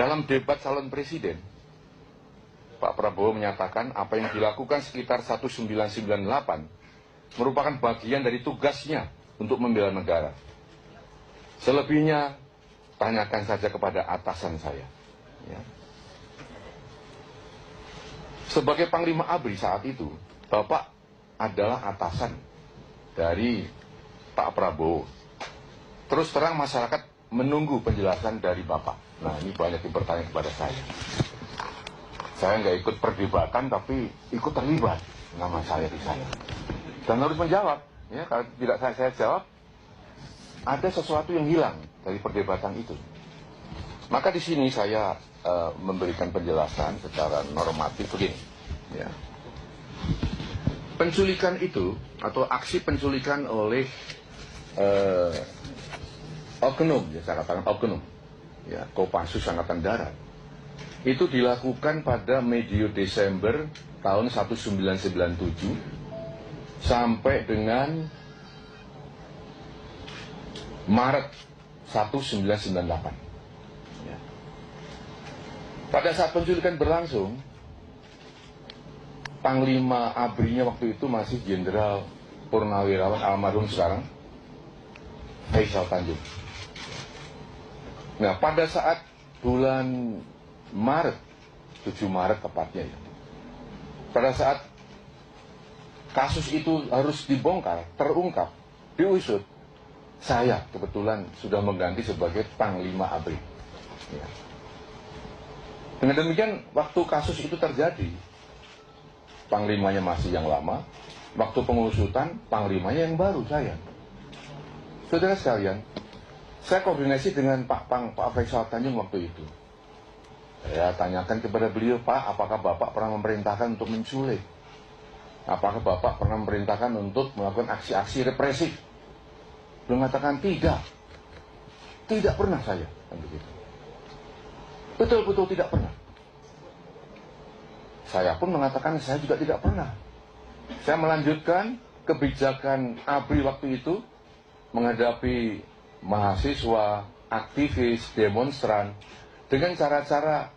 Dalam debat calon presiden, Pak Prabowo menyatakan apa yang dilakukan sekitar 1998 merupakan bagian dari tugasnya untuk membela negara. Selebihnya, tanyakan saja kepada atasan saya. Ya. Sebagai Panglima ABRI saat itu, Bapak adalah atasan dari Pak Prabowo. Terus terang masyarakat menunggu penjelasan dari Bapak. Nah, ini banyak yang bertanya kepada saya. Saya nggak ikut perdebatan, tapi ikut terlibat nama saya di sana. Dan harus menjawab. Ya, kalau tidak saya jawab, ada sesuatu yang hilang dari perdebatan itu. Maka di sini saya memberikan penjelasan secara normatif begini. Ya. Penculikan itu, atau aksi penculikan oleh oknum, ya saya katakan oknum, ya, Kopassus Angkatan Darat, itu dilakukan pada medio Desember tahun 1997 sampai dengan Maret 1998. Ya. Pada saat penculikan berlangsung, Panglima ABRI-nya waktu itu masih Jenderal Purnawirawan almarhum sekarang, Faisal Tanjung. Nah, pada saat bulan Maret, 7 Maret tepatnya ya, pada saat kasus itu harus dibongkar, terungkap, diusut, saya kebetulan sudah mengganti sebagai Panglima ABRI. Ya. Dengan demikian, waktu kasus itu terjadi, Panglimanya masih yang lama, waktu pengusutan, Panglimanya yang baru, saya. Saudara sekalian, saya koordinasi dengan Pak Faisal Tanjung waktu itu. Saya tanyakan kepada beliau, Pak, apakah Bapak pernah memerintahkan untuk menculik? Apakah Bapak pernah memerintahkan untuk melakukan aksi-aksi represif? Beliau mengatakan tidak. Tidak pernah saya. Betul-betul tidak pernah. Saya pun mengatakan saya juga tidak pernah. Saya melanjutkan kebijakan ABRI waktu itu menghadapi mahasiswa, aktivis, demonstran dengan cara-cara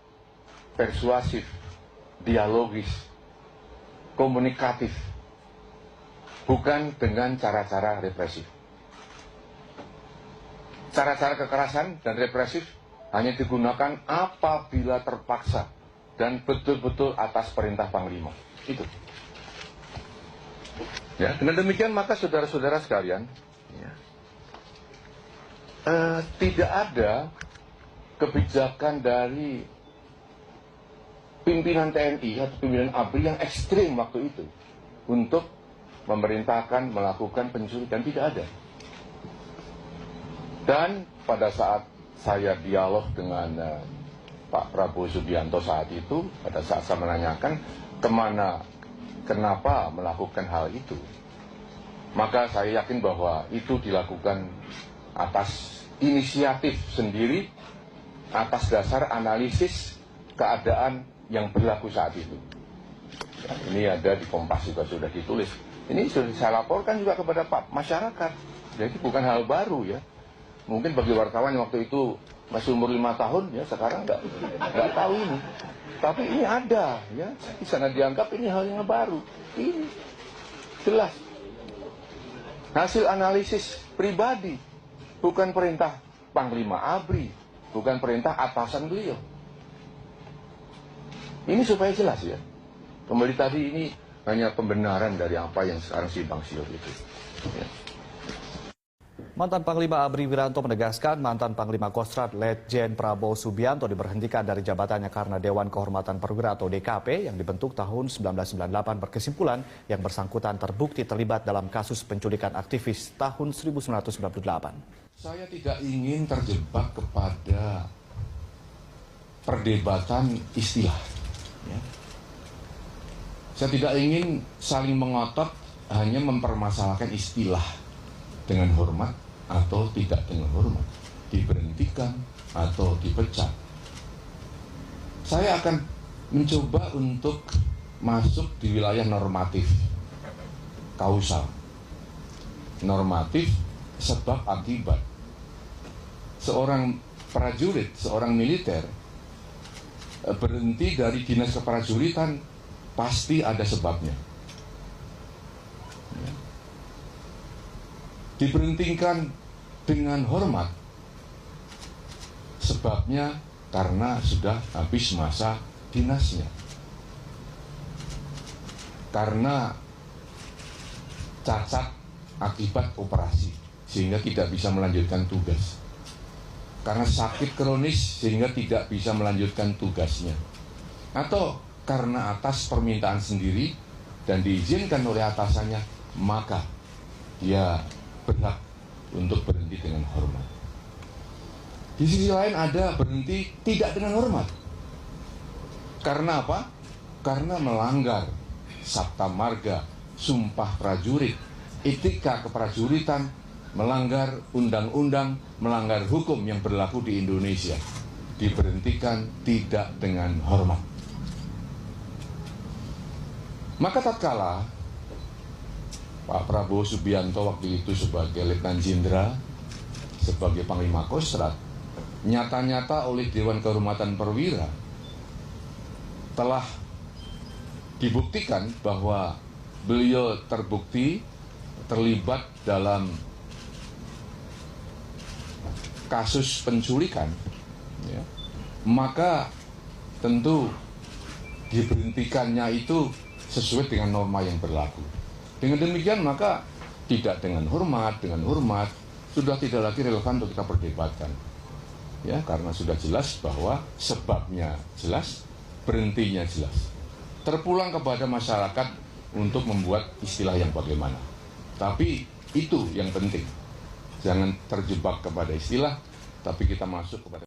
persuasif, dialogis, komunikatif, bukan dengan cara-cara represif. Cara-cara kekerasan dan represif hanya digunakan apabila terpaksa dan betul-betul atas perintah Panglima. Itu. Ya, dengan demikian maka saudara-saudara sekalian, ya, tidak ada kebijakan dari pimpinan TNI atau pimpinan ABRI yang ekstrim waktu itu untuk memerintahkan melakukan penculikan, tidak ada. Dan pada saat saya dialog dengan Pak Prabowo Subianto saat itu, pada saat saya menanyakan kenapa melakukan hal itu, maka saya yakin bahwa itu dilakukan atas inisiatif sendiri, atas dasar analisis keadaan yang berlaku saat itu. Ya, ini ada di Kompas juga sudah ditulis. Ini sudah saya laporkan juga kepada Pak masyarakat. Jadi bukan hal baru ya. Mungkin bagi wartawan yang waktu itu masih umur 5 tahun ya, sekarang nggak tahu ini. Tapi ini ada ya. Di sana dianggap ini hal yang baru. Ini jelas hasil analisis pribadi, bukan perintah Panglima ABRI, bukan perintah atasan beliau. Ini supaya jelas ya. Kembali tadi ini hanya pembenaran dari apa yang sekarang simpang siur itu. Ya. Mantan Panglima ABRI Wiranto menegaskan mantan Panglima Kostrad Letjen Prabowo Subianto diberhentikan dari jabatannya karena Dewan Kehormatan Perwira atau DKP yang dibentuk tahun 1998 berkesimpulan yang bersangkutan terbukti terlibat dalam kasus penculikan aktivis tahun 1998. Saya tidak ingin terjebak kepada perdebatan istilah. Ya. Saya tidak ingin saling mengotot hanya mempermasalahkan istilah dengan hormat atau tidak dengan hormat, diberhentikan atau dipecat. Saya akan mencoba untuk masuk di wilayah normatif, kausal, normatif sebab akibat. Seorang prajurit, seorang militer berhenti dari dinas keprajuritan, pasti ada sebabnya. Ya. Diberhentikan dengan hormat, sebabnya karena sudah habis masa dinasnya. Karena cacat akibat operasi, sehingga tidak bisa melanjutkan tugas. Karena sakit kronis, sehingga tidak bisa melanjutkan tugasnya. Atau karena atas permintaan sendiri dan diizinkan oleh atasannya, maka dia berhak untuk berhenti dengan hormat. Di sisi lain ada berhenti tidak dengan hormat. Karena apa? Karena melanggar sabta marga, sumpah prajurit, etika keprajuritan, melanggar undang-undang, melanggar hukum yang berlaku di Indonesia. Diberhentikan tidak dengan hormat. Maka tatkala Pak Prabowo Subianto waktu itu sebagai Letnan Jenderal, sebagai Panglima Kostrad, nyata-nyata oleh Dewan Kehormatan Perwira telah dibuktikan bahwa beliau terbukti terlibat dalam kasus penculikan, ya, maka tentu diberhentikannya itu sesuai dengan norma yang berlaku. Dengan demikian maka tidak dengan hormat sudah tidak lagi relevan untuk kita perdebatkan. Ya, karena sudah jelas bahwa sebabnya jelas, berhentinya jelas. Terpulang kepada masyarakat untuk membuat istilah yang bagaimana. Tapi itu yang penting. Jangan terjebak kepada istilah, tapi kita masuk kepada